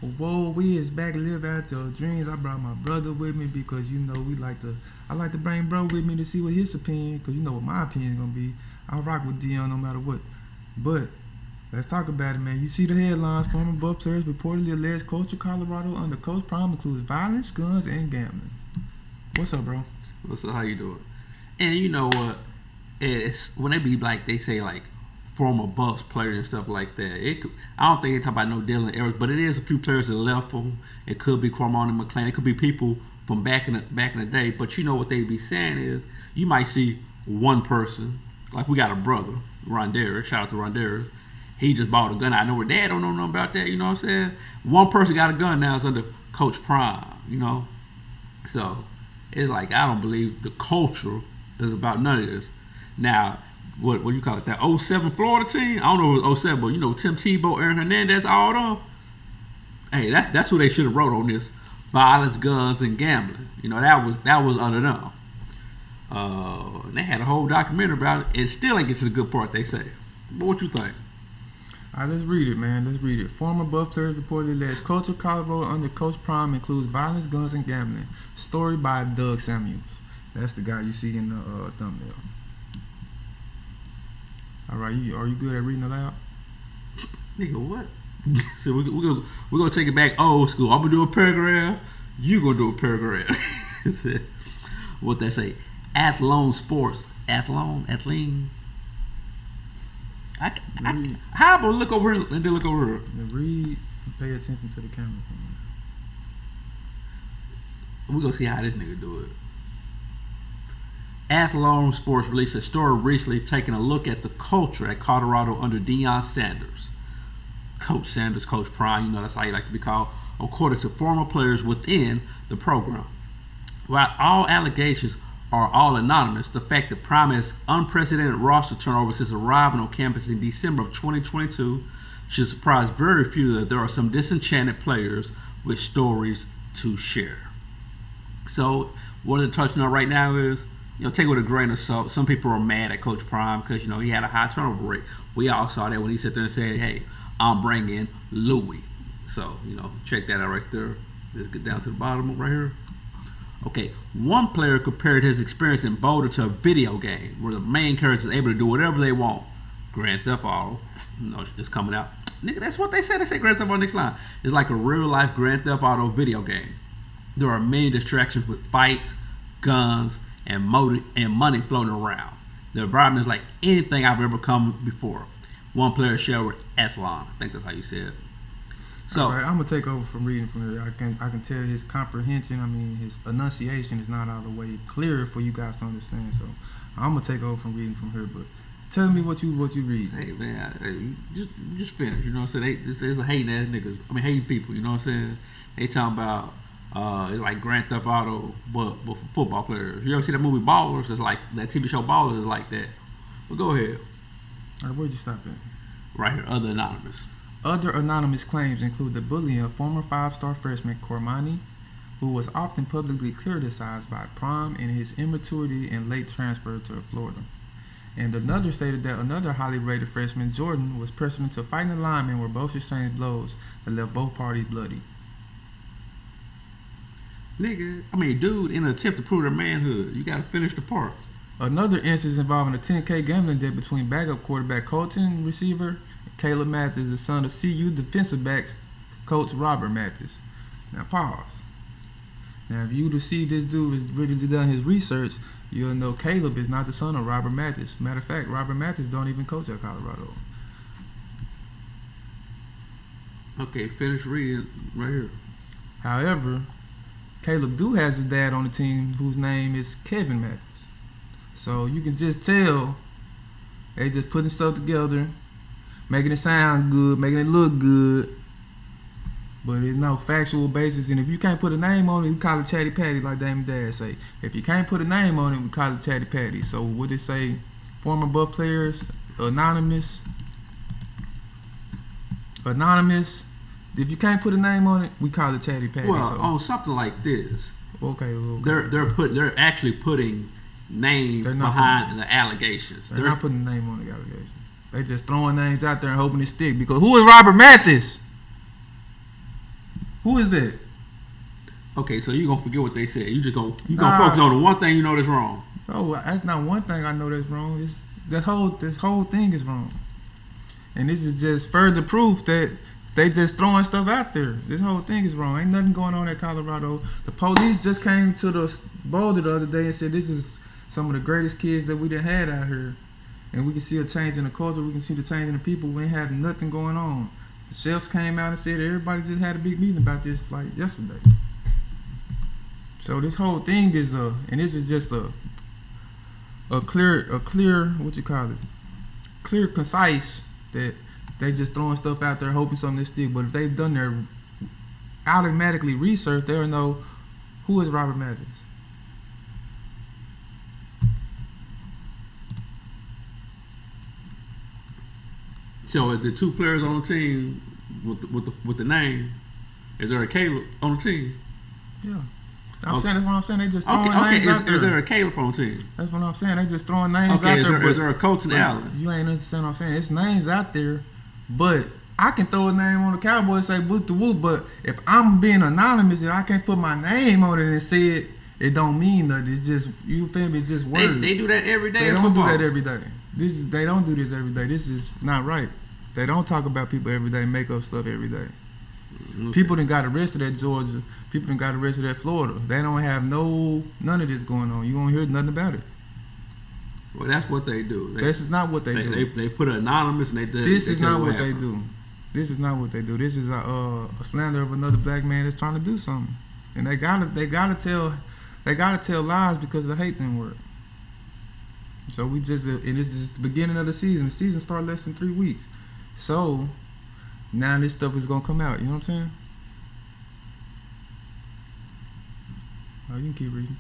Whoa, we is back live out your dreams. I brought my brother with me because I like to bring bro with me to see what his opinion, because you know what my opinion is gonna be. I rock with Dion no matter what. But let's talk about it, man. You see the headlines: former Buff players reportedly alleged Coach of Colorado under Coach Prime includes violence, guns, and gambling. What's up, bro? What's up? How you doing? And you know what? It's when they be like they say like former Buffs players and stuff like that. I don't think they talk about no Dylan Eric, but it is a few players that left them. It could be Cormon and McClain. It could be people from back in the day. But you know what they be saying is you might see one person like we got a brother, Ronderis. Shout out to Ronderis. He just bought a gun. I know her dad don't know nothing about that. You know what I'm saying? One person got a gun now. It's under Coach Prime. You know, so it's like I don't believe the culture is about none of this. Now, what you call it? That '07 Florida team? I don't know if it was '07, but you know Tim Tebow, Aaron Hernandez, all them. Hey, that's who they should have wrote on this: violence, guns, and gambling. You know that was under them. They had a whole documentary about it. It still ain't get to the good part. They say. But what you think? All right, let's read it, man. Let's read it. Former Buff players reportedly alleged Coach of Colorado under Coach Prime includes violence, guns, and gambling. Story by Doug Samuels. That's the guy you see in the thumbnail. All right, are you good at reading aloud? Nigga, what? So we're gonna take it back old school. I'm gonna do a paragraph. You gonna do a paragraph. What they say? Athlone sports. Athlone. How about look over here and then look over here? Read and pay attention to the camera. We're gonna see how this nigga do it. Athlone Sports released a story recently taking a look at the culture at Colorado under Deion Sanders. Coach Sanders, Coach Prime, you know that's how you like to be called, according to former players within the program. While all allegations are all anonymous, the fact that Prime has unprecedented roster turnover since arriving on campus in December of 2022 should surprise very few that there are some disenchanted players with stories to share. So what they're touching on right now is, take it with a grain of salt. Some people are mad at Coach Prime because, he had a high turnover rate. We all saw that when he sat there and said, hey, I'm bringing Louis. So, check that out right there. Let's get down to the bottom right here. Okay, one player compared his experience in Boulder to a video game where the main character is able to do whatever they want. Grand Theft Auto, it's coming out. Nigga, that's what they say. They say Grand Theft Auto next line. It's like a real-life Grand Theft Auto video game. There are many distractions with fights, guns, and money floating around. The environment is like anything I've ever come before. One player shared with Athlon. I think that's how you said it. So, all right, I'm gonna take over from reading from here. I can tell his comprehension. His enunciation is not all the way clear for you guys to understand. So I'm gonna take over from reading from here. But tell me what you read. Hey man, just finish. You know what I'm saying? There's a hating ass niggas. Hating people. You know what I'm saying? They talking about. It's like Grand Theft Auto, but for football players. You ever see that movie Ballers? It's like that TV show Ballers is like that. But go ahead. All right, where'd you stop at? Right here, other anonymous. Other anonymous claims include the bullying of former five-star freshman Cormani, who was often publicly criticized by Prime in his immaturity and late transfer to Florida. And another stated that another highly rated freshman, Jordan, was pressured into fighting a lineman where both exchanged blows that left both parties bloody. Nigga, dude, in an attempt to prove their manhood, you gotta finish the part. Another instance involving a $10K gambling debt between backup quarterback Colton receiver Caleb Mathis, the son of CU defensive backs coach Robert Mathis. Now pause. Now if you to see this dude has really done his research, you'll know Caleb is not the son of Robert Mathis. Matter of fact, Robert Mathis don't even coach at Colorado. Okay, finish reading right here. However, Caleb do has his dad on the team whose name is Kevin Mathis. So you can just tell they just putting stuff together, making it sound good, making it look good, but there's no factual basis. And if you can't put a name on it, we call it Chatty Patty, like Damon Dad say. If you can't put a name on it, we call it Chatty Patty. So what it say? Former Buff players, anonymous. If you can't put a name on it, we call it Chatty Patty. Well, on something like this, okay. they're actually putting names behind the allegations. They're not putting a name on the allegations. They just throwing names out there and hoping it stick. Because who is Robert Mathis? Who is that? Okay, so you gonna forget what they said. You gonna Nah. focus on the one thing you know that's wrong. No, that's not one thing I know that's wrong. This whole thing is wrong, and this is just further proof that they just throwing stuff out there. This whole thing is wrong. Ain't nothing going on at Colorado. The police just came to the Boulder the other day and said this is some of the greatest kids that we done had out here, and we can see a change in the culture. We can see the change in the people. We ain't have nothing going on. The sheriffs came out and said everybody just had a big meeting about this like yesterday. So this whole thing is and this is just a clear what you call it, clear, concise, that they just throwing stuff out there hoping something to stick. But if they've done their automatically research, they'll know who is Robert Mathis. So is there two players on the team with the name? Is there a Caleb on the team? Yeah. That's what I'm saying. They just throwing okay. names out there. Is there a Caleb on the team? That's what I'm saying. They just throwing names out Okay, there. Is there a coach in Allen? You ain't understand what I'm saying. It's names out there, but I can throw a name on the Cowboys and say boot to whoop, but if I'm being anonymous and I can't put my name on it and say it don't mean nothing. It's just, you feel me? It's just words. They do that every day. They don't do that every day. They don't do this every day. This is not right. They don't talk about people every day, make up stuff every day. Okay. People done got arrested at Georgia. People done got arrested at Florida. They don't have none of this going on. You won't hear nothing about it. Well, that's what they do. This is not what they do. They put it anonymous and they do. This is not what they do. This is not what they do. This is a slander of another black man that's trying to do something, and they gotta tell lies because the hate didn't work. So we just and it's just the beginning of the season. The season starts less than 3 weeks, so now this stuff is gonna come out. You know what I'm saying? Oh, you can keep reading.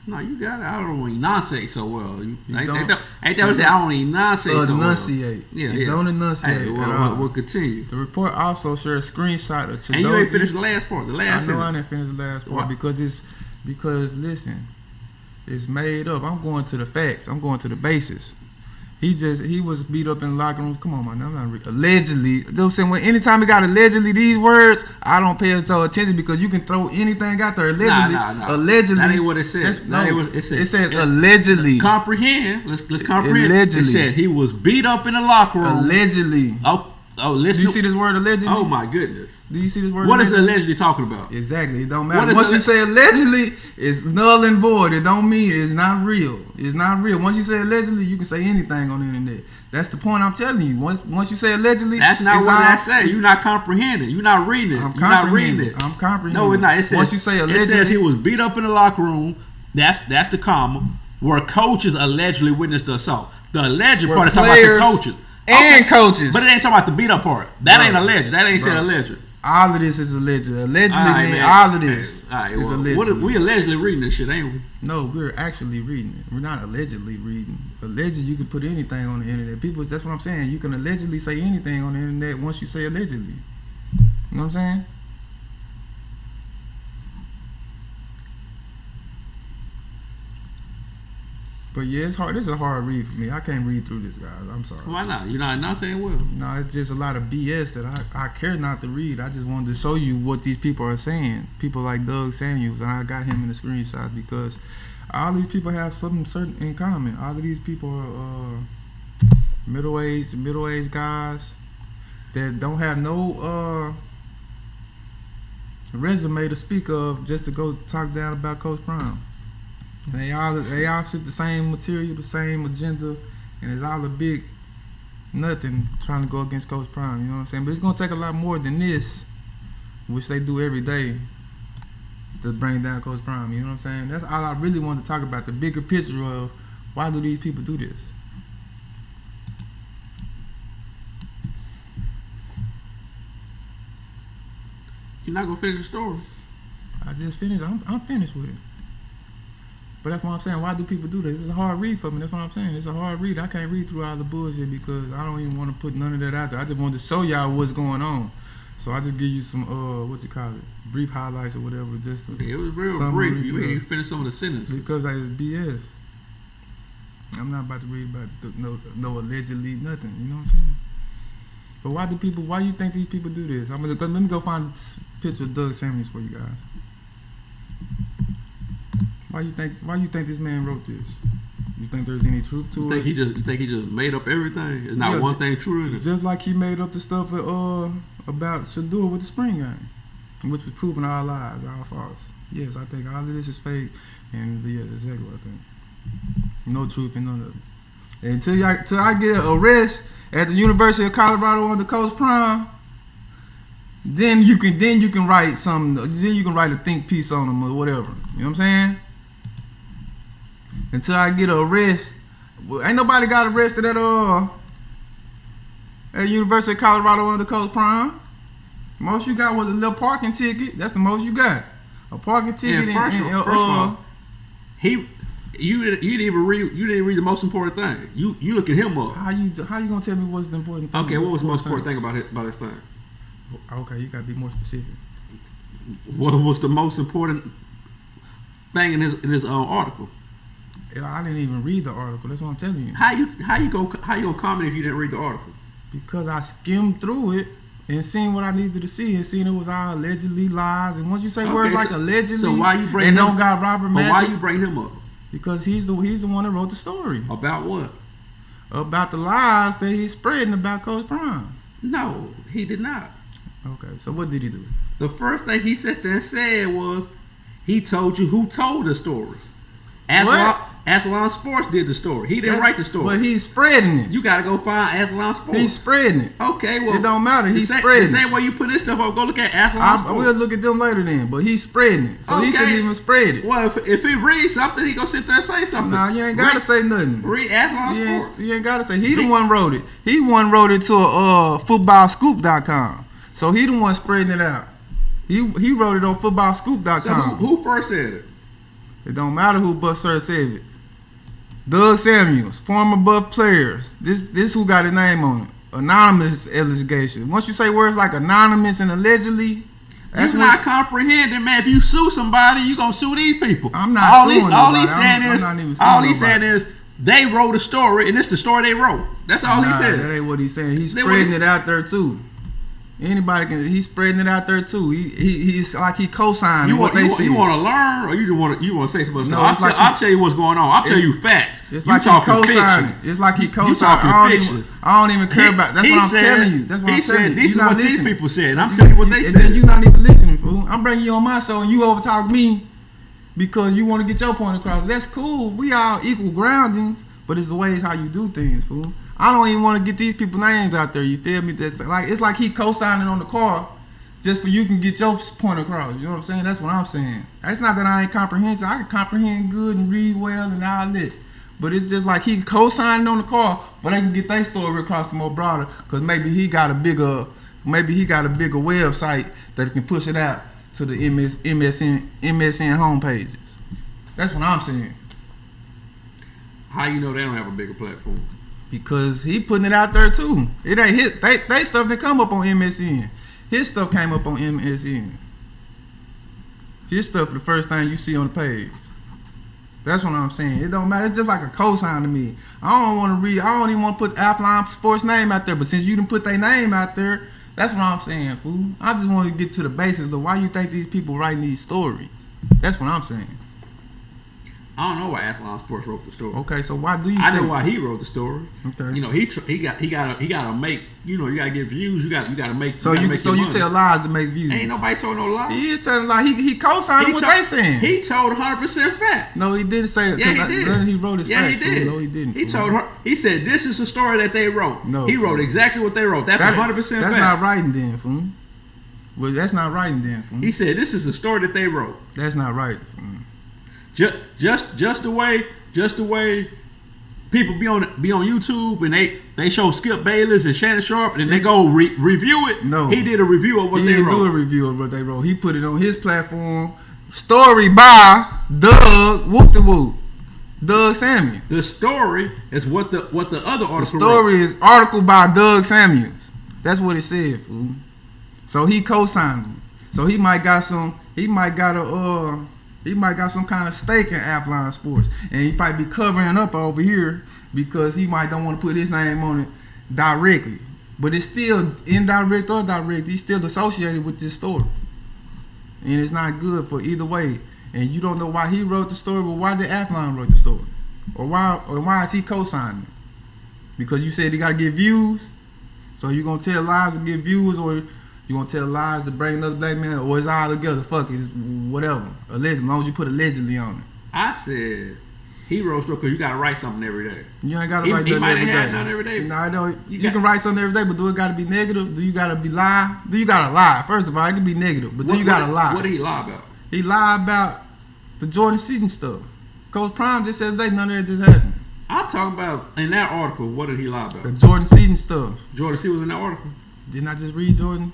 No, you got it. I don't enunciate so well. Ain't that what I don't enunciate so well? Enunciate. Yeah, you don't enunciate. Hey, we'll continue. The report also shared a screenshot of Chidozie. And you ain't finished the last part. I know I didn't finish the last part because listen, it's made up. I'm going to the facts. I'm going to the basis. He was beat up in the locker room. Come on, man. I'm not allegedly. You know what I'm saying? Anytime he got allegedly these words, I don't pay attention because you can throw anything out there. Allegedly. Nah. Allegedly. That ain't what it says. It says allegedly. Let's comprehend. Let's comprehend. Allegedly. It said he was beat up in the locker room. Allegedly. Oh, listen. Do you see this word allegedly? Oh my goodness. Do you see this word? What is allegedly talking about? Exactly. It don't matter. Once you say allegedly, it's null and void. It don't mean it's not real. It's not real. Once you say allegedly, you can say anything on the internet. That's the point I'm telling you. Once you say allegedly, that's not what I say. You're not comprehending. You're not reading it. I'm comprehending. No, it's not. It says, once you say allegedly, it says he was beat up in the locker room. That's the comma where coaches allegedly witnessed the assault. The alleged part is talking about the coaches. And coaches. But it ain't talking about the beat up part. That ain't alleged. That ain't said alleged. All of this is alleged. Allegedly means all of this is alleged. We allegedly reading this shit, ain't we? No, we're actually reading it. We're not allegedly reading. Alleged, you can put anything on the internet. People, that's what I'm saying. You can allegedly say anything on the internet once you say allegedly. You know what I'm saying? But yeah, it's hard. This is a hard read for me. I can't read through this, guys. I'm sorry. Why not? You're not saying well. No, it's just a lot of BS that I care not to read. I just wanted to show you what these people are saying. People like Doug Samuels, and I got him in the screenshot because all these people have something certain in common. All of these people are middle-aged guys that don't have no resume to speak of just to go talk down about Coach Prime. And they all fit the same material, the same agenda, and it's all a big nothing trying to go against Coach Prime. You know what I'm saying? But it's gonna take a lot more than this, which they do every day, to bring down Coach Prime. You know what I'm saying? That's all I really wanted to talk about. The bigger picture of why do these people do this? You're not gonna finish the story. I just finished. I'm finished with it. But that's what I'm saying. Why do people do this? It's a hard read for me. That's what I'm saying. It's a hard read. I can't read through all the bullshit because I don't even want to put none of that out there. I just wanted to show y'all what's going on. So I just give you some brief highlights or whatever. It was real brief. You finished some of the sentences. Because it's BS. I'm not about to read about no allegedly nothing. You know what I'm saying? But why you think these people do this? Let me go find picture of Doug Samuels for you guys. Why you think this man wrote this? You think there's any truth to it? You think he just made up everything? There's not one thing true in it. Just like he made up the stuff about Shador with the spring game, which was proven all lies, all false. Yes, I think all of this is fake, and yeah, exactly what I think. No truth in none of it. Until I get an arrest at the University of Colorado under Coach Prime, then you can write something. Then you can write a think piece on them or whatever. You know what I'm saying? Until I get an arrest, ain't nobody got arrested at University of Colorado under Coach Prime. Most you got was a little parking ticket. That's the most you got. A parking ticket. First of all, you didn't even read the most important thing. You look at him up. How you gonna tell me what's the important thing? Okay, what was the most important thing about his thing? Okay, you gotta be more specific. What was the most important thing in his article? I didn't even read the article. That's what I'm telling you. How you gonna comment if you didn't read the article? Because I skimmed through it and seen what I needed to see, and seen it was all allegedly lies. And once you say words like allegedly, so why you bring and him, don't got Robert Mathis, why you bring him up? Because he's the one that wrote the story. About what? About the lies that he's spreading about Coach Prime. No, he did not. Okay, so what did he do? The first thing he sat there and said was, he told you who told the stories. Athlon Sports did the story. He didn't write the story. But he's spreading it. You got to go find Athlon Sports. He's spreading it. Okay, well. It don't matter. He's spreading it. The same way you put this stuff up, go look at Athlon Sports. We'll look at them later then, but he's spreading it. So he shouldn't even spread it. Well, if he reads something, he gonna sit there and say something. Nah, you ain't got to say nothing. Read Athlon Sports. You ain't got to say. He the one wrote it. He one wrote it to footballscoop.com. So he the one spreading it out. He wrote it on footballscoop.com. So who first said it? It don't matter who but Sir said it. Doug Samuels, former Buff players. This who got a name on it. Anonymous allegation. Once you say words like anonymous and allegedly, that's not comprehending, man. If you sue somebody, you gonna sue these people. I'm not suing nobody. All he's saying is they wrote a story, and it's the story they wrote. That's all he said. That ain't what he's saying. He's spreading it out there too. Anybody can. He's spreading it out there too. He's like he co-signed what they said. You want to learn, or you want to say something? No, I'll tell you what's going on. I'll tell you facts. It's like he co-signed. It's like he co-signed. I don't even care about. That's what I'm telling you. That's what I'm telling you. This is what these people said. And I'm telling you what they said. And then you're not even listening, fool. I'm bringing you on my show, and you overtalk me because you want to get your point across. That's cool. We all equal groundings, but it's the ways how you do things, fool. I don't even want to get these people's names out there. You feel me? That's like it's like he co-signing on the car just for you can get your point across. You know what I'm saying? That's what I'm saying. It's not that I ain't comprehensive. I can comprehend good and read well and all that. But it's just like he co-signing on the car for they can get their story across more broader. Cause maybe he got a bigger website that can push it out to the MSN homepages. That's what I'm saying. How you know they don't have a bigger platform? Because he putting it out there too. It ain't his. They stuff that come up on MSN. His stuff came up on MSN. His stuff the first thing you see on the page. That's what I'm saying. It don't matter. It's just like a cosign to me. I don't want to read. I don't even want to put Athlon Sports name out there. But since you didn't put their name out there, that's what I'm saying, fool. I just want to get to the basics of why you think these people writing these stories. That's what I'm saying. I don't know why Athlon Sports wrote the story. Okay, so why do you? I know why he wrote the story. Okay. You know he got to make. You know you got to get views. You got to make. So you tell lies to make views. Ain't nobody told no lies. He is telling lies. He co-signed what they saying. He told 100% fact. No, he didn't say it. Yeah, he did. He wrote his facts. Yeah, he did. No, he didn't. He told her. He said this is the story that they wrote. No, he wrote exactly what they wrote. That's 100% fact. That's not writing then, fool. Well, that's not writing then, fool. He said this is the story that they wrote. That's not right. Just the way people be on YouTube and they show Skip Bayless and Shannon Sharp and they go review it. No, he did a review of what they wrote. He didn't do a review of what they wrote. He put it on his platform. Story by Doug Whoop-de-Whoop. Doug Samuels. The story is what the other article. The story is article by Doug Samuels. That's what it said, fool. So he co-signed him. So he might got some kind of stake in Athlon Sports, and he probably be covering up over here because he might don't want to put his name on it directly. But it's still indirect or direct. He's still associated with this story. and it's not good for either way. And you don't know why he wrote the story, but why did Athlon wrote the story, or why is he co-signing it? Because you said he got to get views, so you gonna tell lies to get views, or you gonna tell lies to bring another black man, or it's all together? Fuck it, whatever. Allegedly, as long as you put allegedly on it. I said he wrote story because you gotta write something every day. You ain't gotta write nothing every day. Nothing every day. No, I don't. You can write something every day, but do it gotta be negative? Do you gotta be lie? Do you gotta lie? First of all, it can be negative, but do you gotta lie? What did he lie about? He lied about the Jordan Seaton stuff. Coach Prime just said none of that just happened. I'm talking about in that article. What did he lie about? The Jordan Seaton stuff. Jordan Seaton was in that article. Didn't I just read Jordan?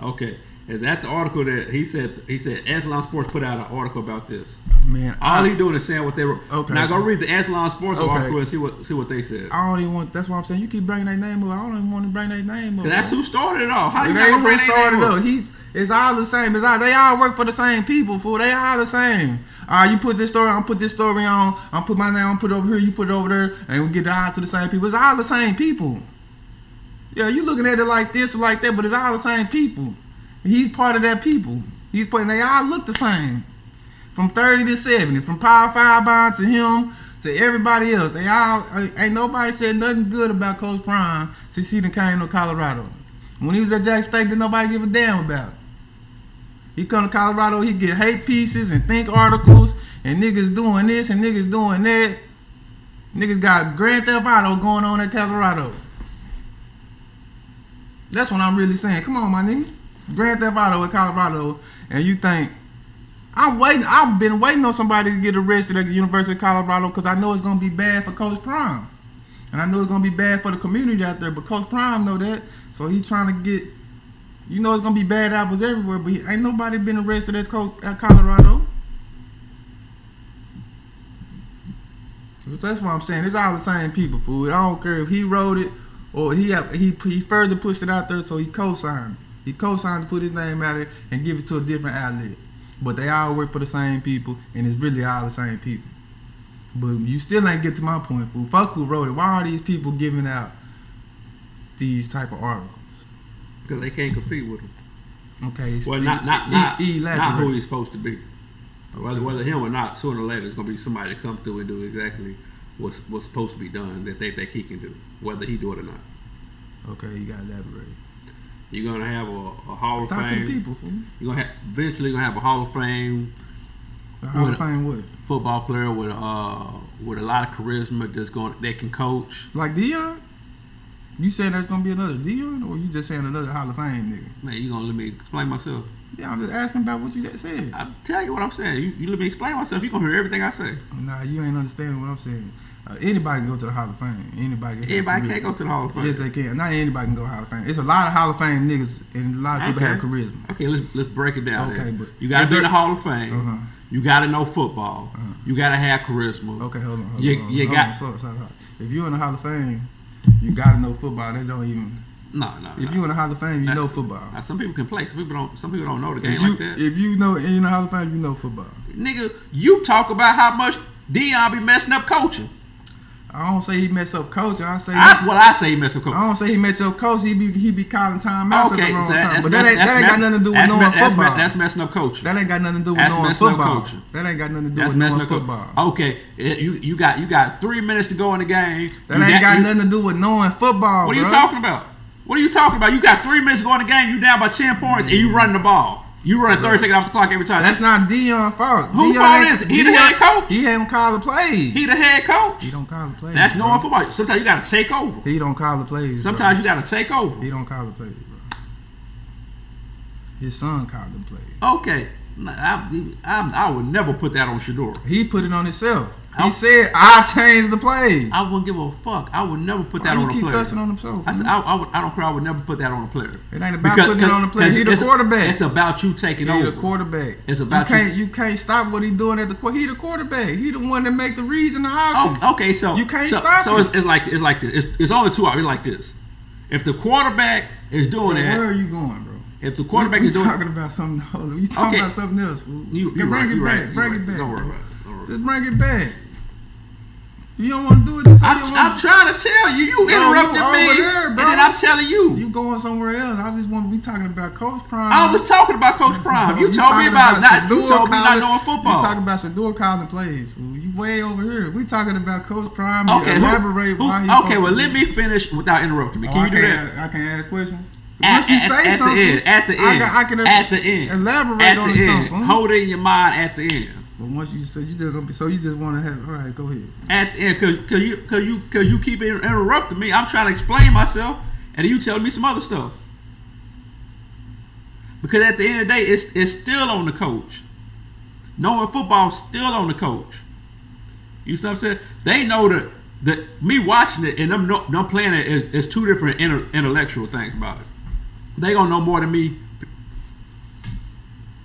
Okay, is that the article that he said? He said Athlon Sports put out an article about this. Man, all he doing is saying what they wrote. Okay. Now go read the Athlon Sports article and see what they said. I don't even want. That's why I'm saying you keep bringing that name up. I don't even want to bring that name up. That's who started it all. How you not gonna bring that name up? It's all the same. They all work for the same people, fool. They all the same. All right, you put this story on, put this story on. I'll put my name on, put it over here, you put it over there, and we get it all to the same people. It's all the same people. Yeah, you looking at it like this or like that, but it's all the same people. He's part of that people. They all look the same. From 30 to 70, from Power 5 Bond to him to everybody else. They all, ain't nobody said nothing good about Coach Prime since he done came to Colorado. When he was at Jack State, didn't nobody give a damn about it. He come to Colorado, he get hate pieces and think articles, and niggas doing this and niggas doing that. Niggas got Grand Theft Auto going on in Colorado. That's what I'm really saying. Come on, my nigga. Grand Theft Auto in Colorado, and you think I've been waiting on somebody to get arrested at the University of Colorado because I know it's gonna be bad for Coach Prime, and I know it's gonna be bad for the community out there. But Coach Prime know that, so he's trying to get. You know it's gonna be bad apples everywhere, but ain't nobody been arrested at Colorado. That's what I'm saying. It's all the same people, fool. I don't care if he wrote it or he further pushed it out there, so he co-signed it. He co-signed to put his name out there and give it to a different outlet. But they all work for the same people, and it's really all the same people. But you still ain't get to my point, fool. Fuck who wrote it. Why are these people giving out these type of articles? Because they can't compete with him. Okay. Well, not who he's supposed to be. Whether him or not, sooner or later, it's going to be somebody to come through and do exactly what's supposed to be done that they think he can do, whether he do it or not. Okay, you got to elaborate. You're going to have a Hall of Fame. Talk to the people, fool. You're going to eventually going to have a Hall of Fame. A Hall of Fame what? Football player with a lot of charisma that can coach. Like Dion? You saying there's gonna be another Dion, or you just saying another Hall of Fame nigga? Man, you gonna let me explain myself? Yeah, I'm just asking about what you just said. I'll tell you what I'm saying. You let me explain myself. You gonna hear everything I say. Nah, you ain't understanding what I'm saying. Anybody can go to the Hall of Fame. Anybody can't go to the Hall of Fame. Yes, they can. Not anybody can go to the Hall of Fame. It's a lot of Hall of Fame niggas, and a lot of people have charisma. Okay, let's break it down. Okay, but you gotta be in the Hall of Fame. Uh-huh. You gotta know football. Uh-huh. You gotta have charisma. Okay, hold on. Slow. If you're in the Hall of Fame, you gotta know football. They don't even. No. If you in the Hall of Fame, you know football. Some people can play. Some people don't know the game like that. If you know in the Hall of Fame, you know football. Nigga, you talk about how much Dion be messing up coaching. I don't say he mess up coaching. I say he mess up coaching. I don't say he mess up coaching. He be calling timeouts at the wrong time. But that ain't got nothing to do with knowing football. That's messing up coaching. That ain't got nothing to do with knowing football. That ain't got nothing to do with knowing football. Okay, you got 3 minutes to go in the game. That ain't got nothing to do with knowing football. What are you talking about? You got 3 minutes to go in the game. You down by 10 points and you running the ball. You run 30 seconds off the clock every time. That's not Dion's fault. Whose fault is it? He the head coach. He ain't call the plays. He the head coach. He don't call the plays. That's knowing football. Sometimes you got to take over. He don't call the plays. Sometimes you got to take over. He don't call the plays, bro. His son called them plays. Okay. I would never put that on Shador. He put it on himself. He said, "I changed the plays." I wouldn't give a fuck. I would never put that on a player. You keep cussing on himself. I said, I don't care. I would never put that on a player. It ain't about putting it on the player. He the quarterback. It's about you taking over. He the quarterback. It's about you can't stop what he doing at the quarter. He the quarterback. He the one that make the reads in the offense. Oh, okay, so you can't stop. So it's like this. It's only 2 hours. It's like this. If the quarterback is doing that, where are you going, bro? If the quarterback is doing, talking about something else. You talking about something else, fool. You bring it back. Bring it back. Just bring it back. You don't want to do it. Just say you don't I'm trying to tell you. You interrupted me, there, and then I'm telling you. You going somewhere else. I just want to be talking about Coach Prime. I was talking about Coach Prime. You told me about not. You told me not knowing football. You talking about Shador calling plays. Fool. You way over here. We talking about Coach Prime. Okay, elaborate why he. Okay, well let me finish without interrupting me. Can you do that? I can ask questions. Once you say something, at the end, I can at the end, elaborate on something. Hold it in your mind at the end. But once you say you just gonna be, so you just want to have. All right, go ahead. At the end, cause you keep interrupting me. I'm trying to explain myself, and you telling me some other stuff. Because at the end of the day, it's still on the coach. Knowing football is still on the coach. You see what I'm saying? They know that me watching it and them playing it is two different intellectual things about it. They gonna know more than me.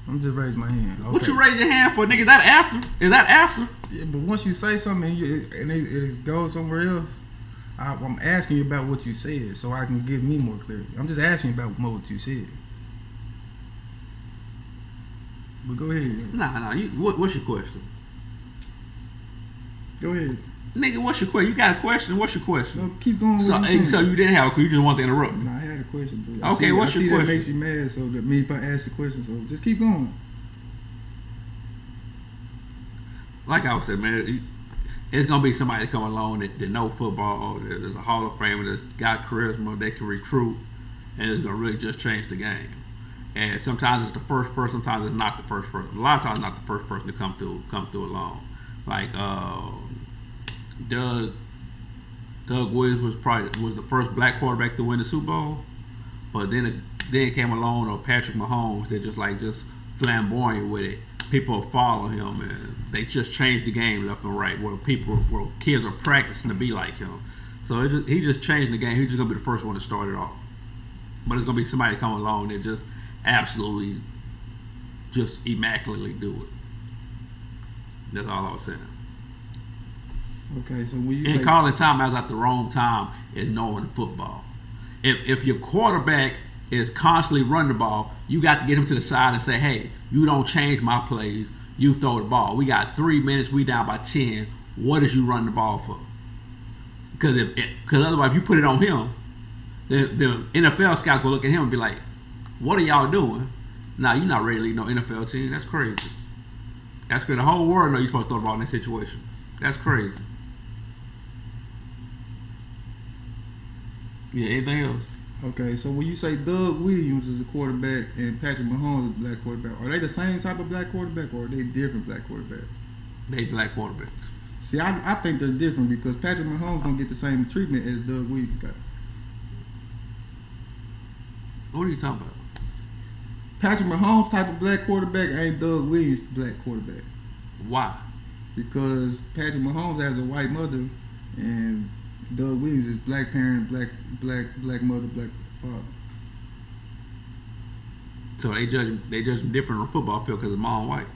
I'm just raising my hand. Okay. What you raise your hand for, nigga? Is that after? Yeah, but once you say something and it goes somewhere else, I'm asking you about what you said so I can give me more clarity. I'm just asking you about what you said. But go ahead. Nah. What's your question? Go ahead. Nigga, what's your question? You got a question? What's your question? No, keep going. So you didn't have a question. You just wanted to interrupt me. No, I had a question. But Okay, what's your question? That makes you mad, so that means if I ask the question, so just keep going. Like I was saying, man, it's gonna be somebody come along that know football. There's a Hall of Famer that's got charisma. They can recruit, and it's gonna really just change the game. And sometimes it's the first person. Sometimes it's not the first person. A lot of times, it's not the first person to come through along. Like Doug Williams was the first black quarterback to win the Super Bowl, but then came along or Patrick Mahomes. They're just flamboyant with it. People follow him, and they just changed the game left and right. Where kids are practicing to be like him. So he just changed the game. He's just gonna be the first one to start it off. But it's gonna be somebody come along that just absolutely, just immaculately do it. That's all I was saying. Okay, so when you calling timeouts at the wrong time is knowing football. If your quarterback is constantly running the ball, you got to get him to the side and say, hey, you don't change my plays, you throw the ball. We got 3 minutes, we down by 10. What is you running the ball for? Because otherwise, if you put it on him, the NFL scouts will look at him and be like, what are y'all doing? Nah, you're not ready to lead no NFL team. That's crazy. That's good. The whole world know you're supposed to throw the ball in this situation. That's crazy. Yeah, anything else? Okay, so when you say Doug Williams is a quarterback and Patrick Mahomes is a black quarterback, are they the same type of black quarterback or are they different black quarterbacks? They black quarterbacks. See, I think they're different because Patrick Mahomes don't get the same treatment as Doug Williams got. What are you talking about? Patrick Mahomes type of black quarterback ain't Doug Williams black quarterback. Why? Because Patrick Mahomes has a white mother and Doug Williams is black parent, black mother, black father. So they judge him different on the football field because his mom white.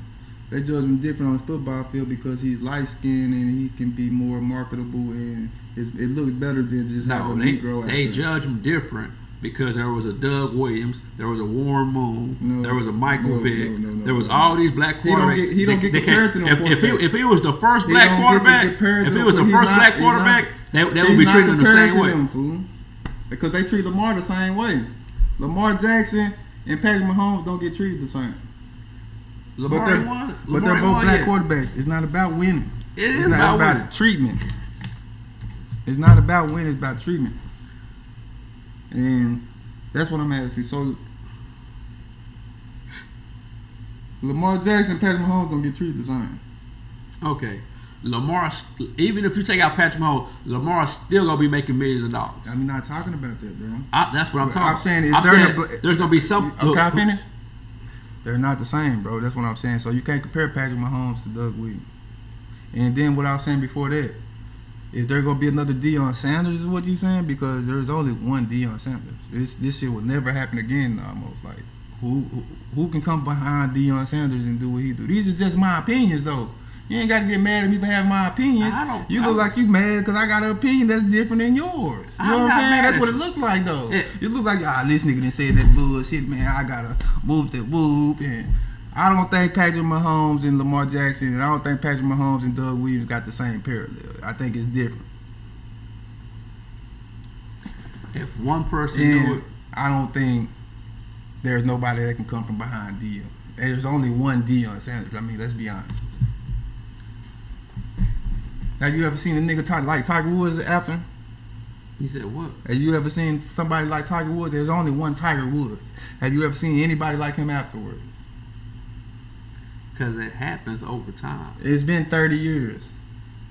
They judge him different on the football field because he's light skinned and he can be more marketable and it looks better than just have a Negro. They judge him different because there was a Doug Williams, there was a Warren Moon, there was a Michael Vick, there was all these black quarterbacks. He don't get compared to no quarterbacks. If he was the first black quarterback, they would be treating him the same way. Them, because they treat Lamar the same way. Lamar Jackson and Patrick Mahomes don't get treated the same. But they're both black quarterbacks. It's not about winning. It's not about treatment. It's not about winning. It's about treatment. And that's what I'm asking. So Lamar Jackson and Patrick Mahomes don't get treated the same. Okay. Lamar, even if you take out Patrick Mahomes, Lamar still gonna be making millions of dollars. I'm not talking about that, bro. That's what I'm talking. I'm saying there's gonna be some. Okay, I finish. They're not the same, bro. That's what I'm saying. So you can't compare Patrick Mahomes to Doug Williams. And then what I was saying before that, is there gonna be another Deion Sanders? Is what you saying? Because there's only one Deion Sanders. This shit will never happen again. Almost like who can come behind Deion Sanders and do what he do? These are just my opinions, though. You ain't got to get mad at me for having my opinions. You look like you mad because I got an opinion that's different than yours. You know what I'm saying? That's what it looks like, though. You look like, this nigga done said that bullshit, man. I got to whoop that whoop. And I don't think Patrick Mahomes and Lamar Jackson, and I don't think Patrick Mahomes and Doug Williams got the same parallel. I think it's different. If one person And do it, I don't think there's nobody that can come from behind Deion. There's only one Deion Sanders. I mean, let's be honest. Have you ever seen a nigga like Tiger Woods after? he said what? Have you ever seen somebody like Tiger Woods? There's only one Tiger Woods. Have you ever seen anybody like him afterwards? Because it happens over time. It's been 30 years.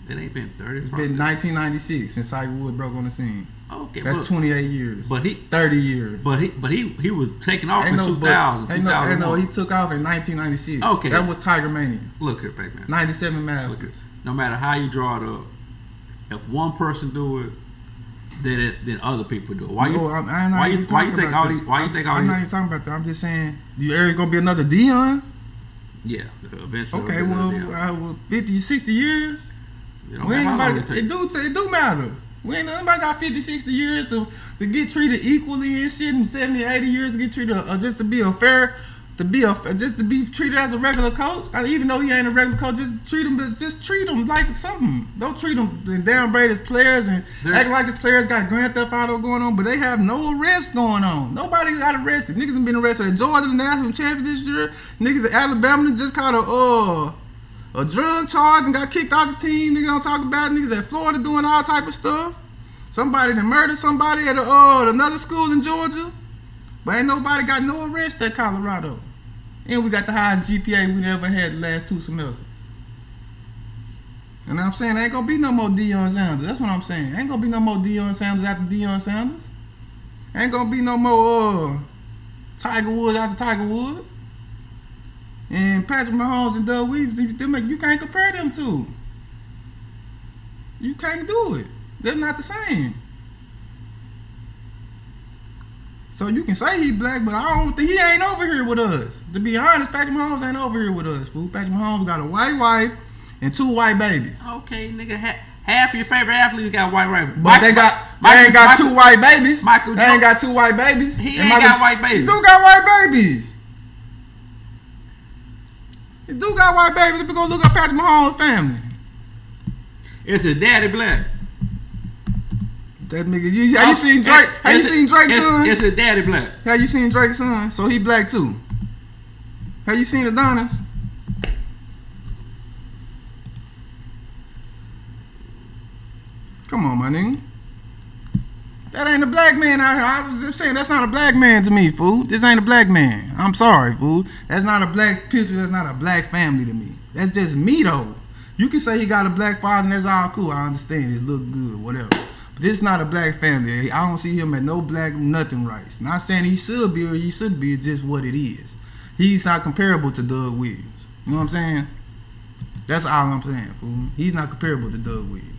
It ain't been 30. It's been 1996 since Tiger Woods broke on the scene. Okay, That's 28 years. But 30 years. But he was taking off in 2000. No, he took off in 1996. Okay. That was Tiger Mania. Look here, Pac-Man. 97 Masters. No matter how you draw it up, if one person do it, then other people do it. Why you think all these? I'm not even talking about that. I'm just saying, there's gonna be another Deion. Yeah, eventually. Okay, well, 50, 60 years. It do matter. We ain't nobody got 50, 60 years to get treated equally and shit, and 70, 80 years to get treated just to be treated as a regular coach. Even though he ain't a regular coach, just treat him like something. Don't treat him and downgrade his players and act like his players got Grand Theft Auto going on, but they have no arrests going on. Nobody got arrested. Niggas have been arrested at Georgia, the national champions this year. Niggas at Alabama just caught a drug charge and got kicked out the team. Niggas don't talk about it. Niggas at Florida doing all type of stuff. Somebody that murdered somebody at another school in Georgia. But ain't nobody got no arrest at Colorado. And we got the highest GPA we never had the last 2 semesters. And I'm saying ain't gonna be no more Deion Sanders. That's what I'm saying. Ain't gonna be no more Deion Sanders after Deion Sanders. Ain't gonna be no more Tiger Woods after Tiger Woods. And Patrick Mahomes and Doug Williams, you can't compare them two. You can't do it. They're not the same. So you can say he black, but I don't think he ain't over here with us. To be honest, Patrick Mahomes ain't over here with us, fool. Patrick Mahomes got a white wife and 2 white babies. Okay, nigga, half your favorite athletes got white wives. But they ain't got 2 white babies. They ain't got 2 white babies. He ain't got white babies. He do got white babies. He do got white babies. If we go look up Patrick Mahomes' family. It's his daddy black. That nigga, have you seen Drake? Have you seen Drake's son? It's his daddy black. Have you seen Drake's son? So he black too. Have you seen Adonis? Come on, my nigga. That ain't a black man out here. I was saying that's not a black man to me, fool. This ain't a black man. I'm sorry, fool. That's not a black picture. That's not a black family to me. That's just me, though. You can say he got a black father and that's all cool. I understand. It look good, whatever. But this is not a black family. I don't see him at no black nothing rights. Not saying he should be or he should be. It's just what it is. He's not comparable to Doug Williams. You know what I'm saying? That's all I'm saying, fool. He's not comparable to Doug Williams.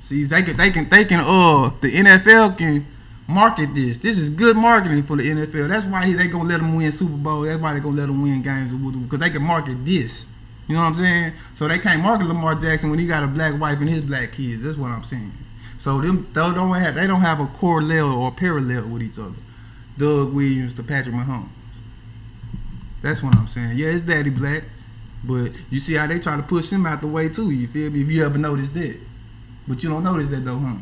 See, the NFL can market this. This is good marketing for the NFL. That's why they gonna let them win Super Bowl. That's why they gonna let them win games because they can market this. You know what I'm saying? So they can't market Lamar Jackson when he got a black wife and his black kids. That's what I'm saying. So they don't have a correlate or parallel with each other. Doug Williams to Patrick Mahomes. That's what I'm saying. Yeah, his daddy black, but you see how they try to push him out the way too. You feel me? If you ever noticed that. But you don't notice that though, huh?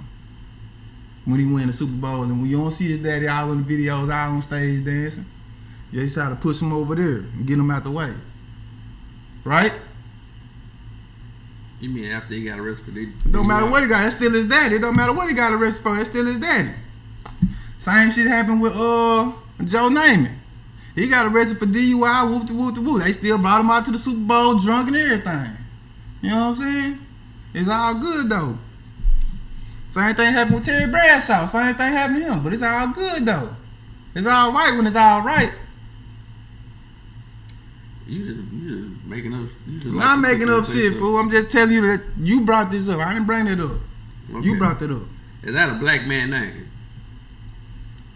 When he win the Super Bowl and when you don't see his daddy all in the videos, all on stage dancing, you just try to push him over there and get him out the way. Right? You mean after he got arrested for the don't matter what he got, that's still his daddy. It don't matter what he got arrested for, that's still his daddy. Same shit happened with Joe Namath. He got arrested for DUI, whoop. They still brought him out to the Super Bowl drunk and everything. You know what I'm saying? It's all good though. Same thing happened with Terry Bradshaw. Same thing happened to him. But it's all good though. It's all right when it's all right. You just making up. I'm not making up shit, fool. I'm just telling you that you brought this up. I didn't bring it up. Okay. You brought that up. Is that a black man name?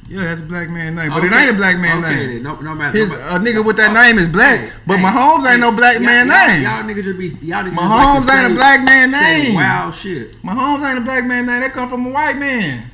Yeah, that's a black man name, but it ain't a black man name. No matter. A nigga with that name is black, but Mahomes ain't no black man name. Y'all niggas just be Mahomes ain't a black man name. Wild shit. Mahomes ain't a black man name. That come from a white man.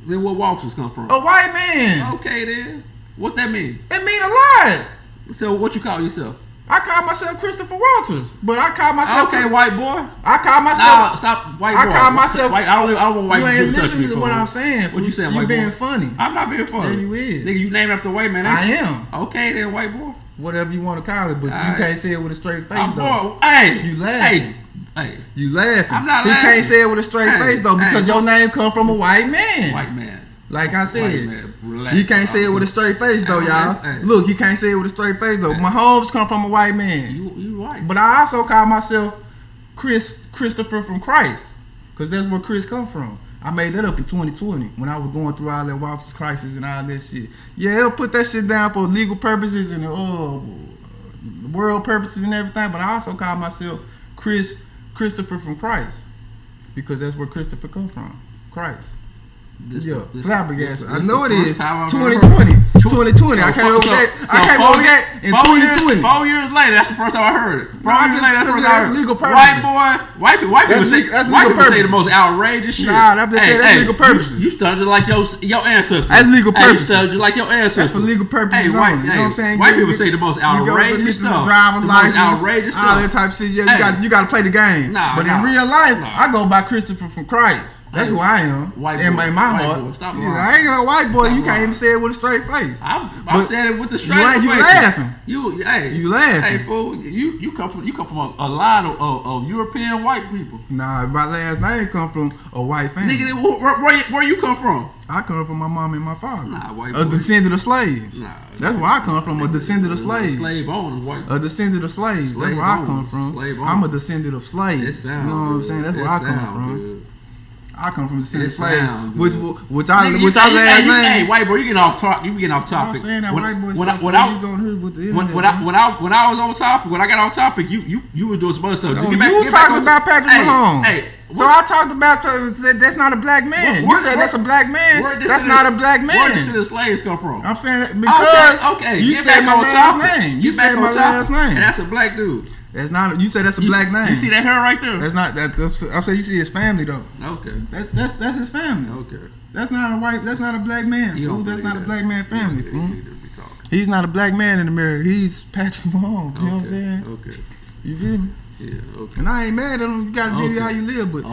Then what Walters come from? A white man. Okay then. What that mean? It mean a lot. What? So what you call yourself? I call myself Christopher Walters, but I call myself. Okay, white boy. I call myself. No, stop, white boy. I call myself. White, I don't want white you people ain't to touch me. listening to what I'm saying. What you saying, you white being boy? funny. I'm not being funny. Yeah, you is. Nigga, you named after white man. I am. Okay, then, white boy. Whatever you want to call it, but you can't say it with a straight face though. Hey, you laughing. Hey, you laughing. I'm not laughing. laughing. He can't say it with a straight face though because your name come from a white man. White man. Like I said, man, he can't say it with a straight face though, y'all. Look, he can't say it with a straight face though. My homes come from a white man. You right. But I also call myself Christopher from Christ, cause that's where Chris come from. I made that up in 2020 when I was going through all that Walker's crisis and all that shit. Yeah, he'll put that shit down for legal purposes and world purposes and everything. But I also call myself Christopher from Christ, because that's where Christopher come from, Christ. Flabbergasted. I know it is. 2020. 2020. I came over that. I came over that in 2020. 4 years later, that's the first time I heard it. 4 years later, that's the first time I heard it. Legal purposes. White people say the most outrageous shit. Nah, I'm just saying that's legal purposes. You studied like your ancestors. That's legal purposes. You studied like your ancestors. That's for legal purposes. Hey, you know what I'm saying? White people say the most outrageous stuff. Driver's license, outrageous all that type of shit. Yeah, you got to play the game. But in real life, I go by Christopher from Christ. That's who I am. White boy. In my heart. Stop I ain't a white boy. You can't even say it with a straight face. I'm saying it with the straight face. You laughing. You laughing. Hey, fool. You come from a line of European white people. Nah, my last name come from a white family. Nigga, where you come from? I come from my mom and my father. Nah, white boy. A descendant of slaves. Nah. That's where I come from. A descendant of slaves. Slave owners, white. A descendant of slaves. That's where I come from. I'm a descendant of slaves. You know what I'm saying? That's where I come from. Good. I come from the descendant of slaves, which our last name. Hey, white boy, you getting off topic. You getting off topic. I'm saying that white boy when I was on topic, when I got off topic, you were doing some other stuff. You talking about Patrick Mahomes. Hey, so I talked about said that's not a black man. You said that's a black man. That's not a black man. Where did the slaves come from? I'm saying because you said my last name. You said my last name, and that's a black dude. That's not. You said that's a black name. You see that hair right there? That's not. I'm saying you see his family though. Okay. That's his family. Okay. That's not a white. That's not a black man. Fool. That's not a black man family. Fool. He's not a black man in America. He's Patrick Mahomes. You know what I'm saying? Okay. You feel me? Yeah. Okay. And I ain't mad at him. You gotta do how you live, but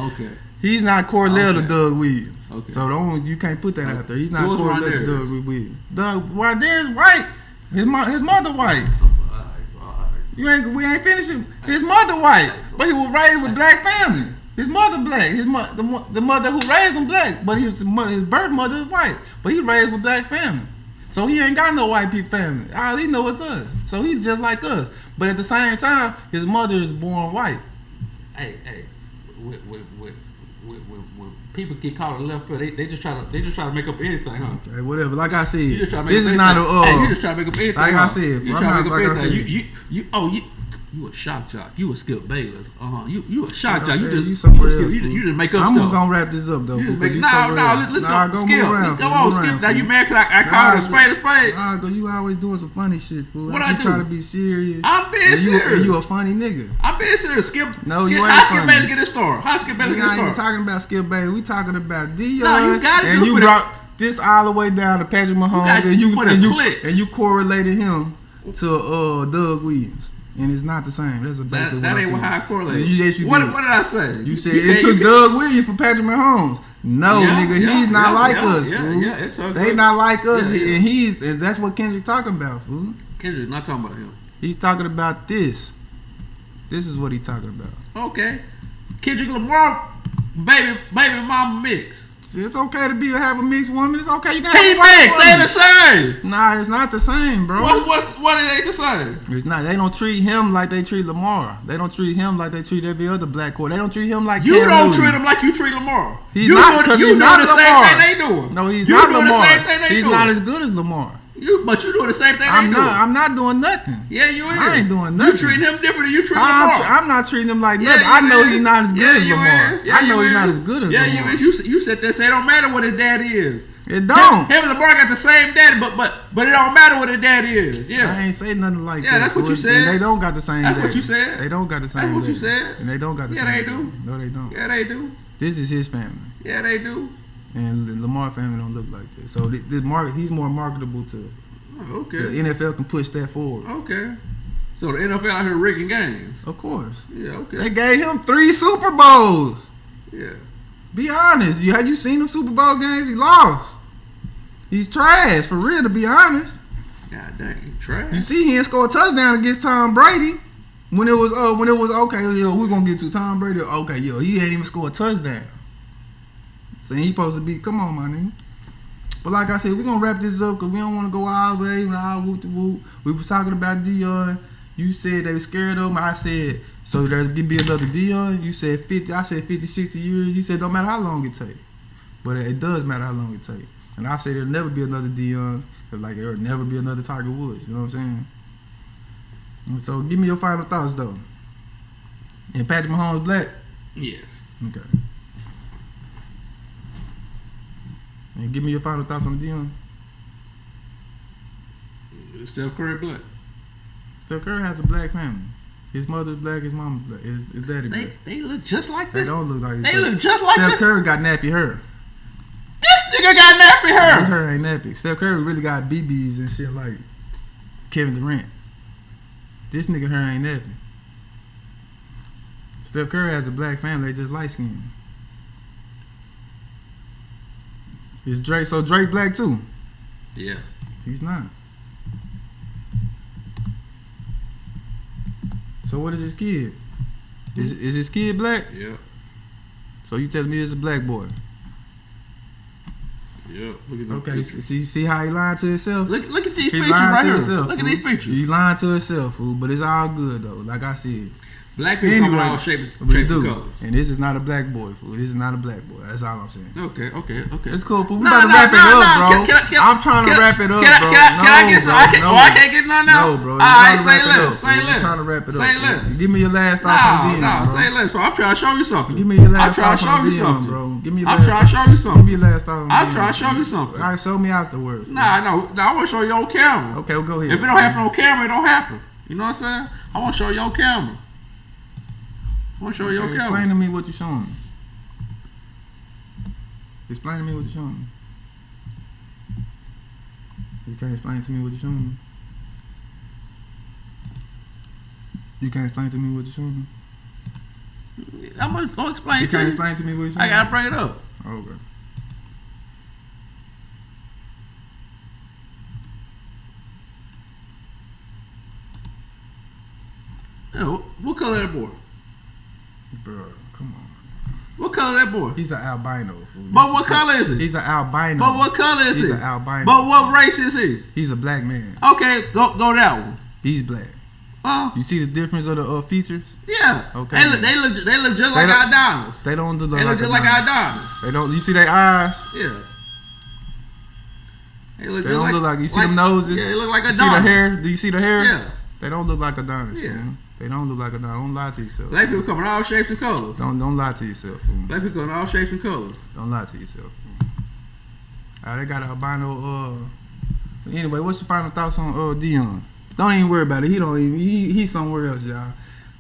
he's not correlated to Doug Williams. Okay. So you can't put that out there. He's not correlated to Doug Williams. Doug Rondarius is white. His mother white. We ain't finishing. His mother white, but he was raised with black family. His mother black. The mother who raised him black, but his birth mother is white. But he raised with black family, so he ain't got no white people family. All he know is us. So he's just like us. But at the same time, his mother is born white. Hey, when people get caught in left field, they just try to make up anything, huh? Okay, whatever. Like I said, this is not a. You just try to make up anything. Like I said, you try to make up anything. You a shock jock. You a Skip Bayless. You a shock jock. You just make up stuff. I'm gonna wrap this up though. Let's go. Skip. Come on, Skip. Now you mad because I called a spade. Nah, cause you always doing some funny shit, fool. What I do? Trying to be serious. I'm being serious. You a funny nigga. I'm being serious. Skip. No, you ain't how funny. Skip Bayless get his story? How Skip Bayless get his story? We ain't talking about Skip Bayless. We talking about Dion. No, you got it. And you brought this all the way down to Patrick Mahomes, and you correlated him to Doug Williams. And it's not the same. That's basically that ain't how I correlate. What did I say? You said it took Doug Williams for Patrick Mahomes. No, nigga, he's not like us, fool. It's okay. They not like us, and that's what Kendrick talking about, fool. Kendrick's not talking about him. He's talking about this. This is what he's talking about. Okay, Kendrick Lamar, baby mama mix. It's okay to have a mixed woman. It's okay. You can have a white woman. They the same. Nah, it's not the same, bro. What ain't the same? It's not. They don't treat him like they treat Lamar. They don't treat him like they treat every other black quarter. They don't treat him like you don't treat him like you treat Lamar. He's not because he's not Lamar. Same thing they doing. No, he's not Lamar. He's not as good as Lamar. But you doing the same thing they doing. I'm not doing nothing. Yeah, you is. I ain't doing nothing. You treating him different than you treat Lamar. I'm not treating him like nothing. I know he's not as good as Lamar. I know he's not as good as Lamar. Yeah, you sit there and say it don't matter what his daddy is. It don't. Him and Lamar got the same daddy, but it don't matter what his daddy is. Yeah. I ain't say nothing like that. Yeah, that's what you said. And they don't got the same daddy. That's what you said. They don't got the same daddy. That's what daddy. you said. And they don't got the same daddy. Yeah, they do. No, they don't. Yeah, they do. This is his family. Yeah, they do. And the Lamar family don't look like that. So he's more marketable to Okay. The NFL can push that forward. Okay. So the NFL out here rigging games. Of course. Yeah. Okay. They gave him 3 Super Bowls. Yeah. Be honest. Have you seen them Super Bowl games? He lost. He's trash, for real, to be honest. God dang, trash. You see, he didn't score a touchdown against Tom Brady. When it was okay, we're gonna get to Tom Brady. Okay, he ain't even score a touchdown. So he supposed to be, come on, my nigga. But like I said, we're gonna wrap this up because we don't want to go all the way, all whoop to whoop. We was talking about Deion. You said they were scared of him. I said, so there's gonna be another Deion. You said 50. I said 50, 60 years. You said don't matter how long it take. But it does matter how long it take. And I said there'll never be another Deion. Cause like there'll never be another Tiger Woods. You know what I'm saying? And so give me your final thoughts though. And Patrick Mahomes black? Yes. Okay. And give me your final thoughts on Deion. Steph Curry black. Steph Curry has a black family. His mother's black, his mama's black, his daddy black. They look just like this. They don't look like They look just like Steph this. Curry got nappy hair. This nigga got nappy His hair. hair ain't nappy. Steph Curry really got BBs and shit like Kevin Durant. This nigga hair ain't nappy. Steph Curry has a black family, they just light skinned. Is Drake, so Drake black too? Yeah. He's not. So what is his kid? Is his kid black? Yeah. So you telling me this is a black boy? Yeah. Look at them Okay, pictures. see how he lying to himself? Look at these He features lying right to here. himself. Look at fool. these features. He lying to himself, fool. But it's all good though. Like I said, Black people come in all shapes we and do. colors. And this is not a black boy, fool. This is not a black boy. That's all I'm saying. Okay. It's cool, fool. We about to wrap it up, bro. I'm trying to wrap it up, bro. Can I get some? I can't get none now. No, bro. All right, say less. less. Say I'm less. trying to wrap it up. Say fool. less. Give me your last thoughts on Deion, No, bro. say less, bro. I'm trying to show you something. Give me your last I'm trying thoughts to on show you Deion, something, bro. Give me your I'm last trying to show you Give me something. your last thoughts on Deion. I'm trying to show you something. All right, show me afterwards. Nah, I want to show you on camera. Okay, well, go ahead. If it don't happen on camera, it don't happen. You know what I'm saying? I want to show you on camera. I want to show you on camera. Explain to me what you're showing me. Explain to me what you're showing me. You can't explain to me what you're showing me. You can't explain to me what you're showing me. I'm going to explain You to can't you. explain to me what you're showing I me. got to bring it up. Okay. Yeah, what color that boy? Bro, come on. What color that boy? He's an albino. Fool. But what color is he? He's an albino. But what color is he? He's an albino. But what race is he? He's a black man. Okay, go that one. He's black. Oh, You see the difference of the features? yeah. Okay. They look just like don't- our diamonds. They don't look They like look just like our diamonds. diamonds. They don't. You see their eyes? Yeah. They look They just don't look like. You see them noses? Yeah, they look like You a see the diamond. hair? Do you see the hair? Yeah. They don't look like Adonis. Yeah. Man. They don't look like Adonis. Don't lie to yourself. Black people come in all shapes and colors. Don't lie to yourself. Fool. Black people come in all shapes and colors. Don't lie to yourself. Fool. They got an albino. Anyway, what's your final thoughts on Deion? Don't even worry about it. He's somewhere else, y'all.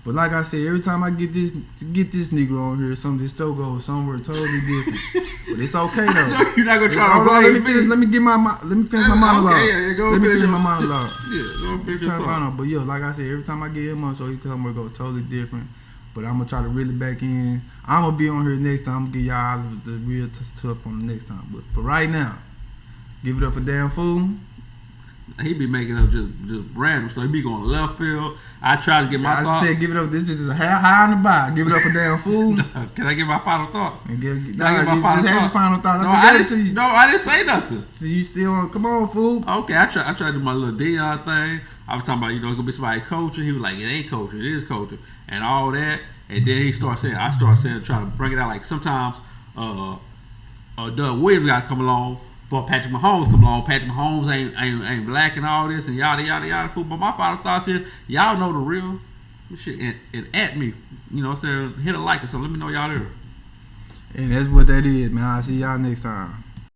But like I said, every time I get this Negro on here, this show goes somewhere totally different. But it's okay though. So you're not gonna try Hold to on, blame let me finish. me. Let me finish my monologue. Okay, yeah, go let me finish finish your- my monologue. Yeah, go finish your Trying to thought. find out. But yeah, like I said, every time I get him on, so he somewhere go totally different. But I'm gonna try to reel it back in. I'm gonna be on here next time. I'm gonna give y'all the real tough on the next time. But for right now, give it up for Damn Fool. He be making up just random stuff. He be going left field. I try to get my I thoughts. said give it up. This is high on the bar. Give it up for Damn Fool. Can I get my final thoughts? And give, Can I get my you final just have your thoughts? final thoughts. No, I I just gave it to you. didn't say nothing. So you still on? Come on, Fool. Okay, I try to do my little Deion thing. I was talking about, it's gonna be somebody coaching. He was like, it ain't coaching, it is coaching, and all that. And then I started saying, trying to bring it out. Like sometimes, Doug Williams got to come along. But Patrick Mahomes come along. Patrick Mahomes ain't black and all this and yada yada yada. But my final thoughts is, y'all know the real shit and at me. You know what I'm saying? Hit a like or something. Let me know y'all there. And that's what that is, man. I'll see y'all next time.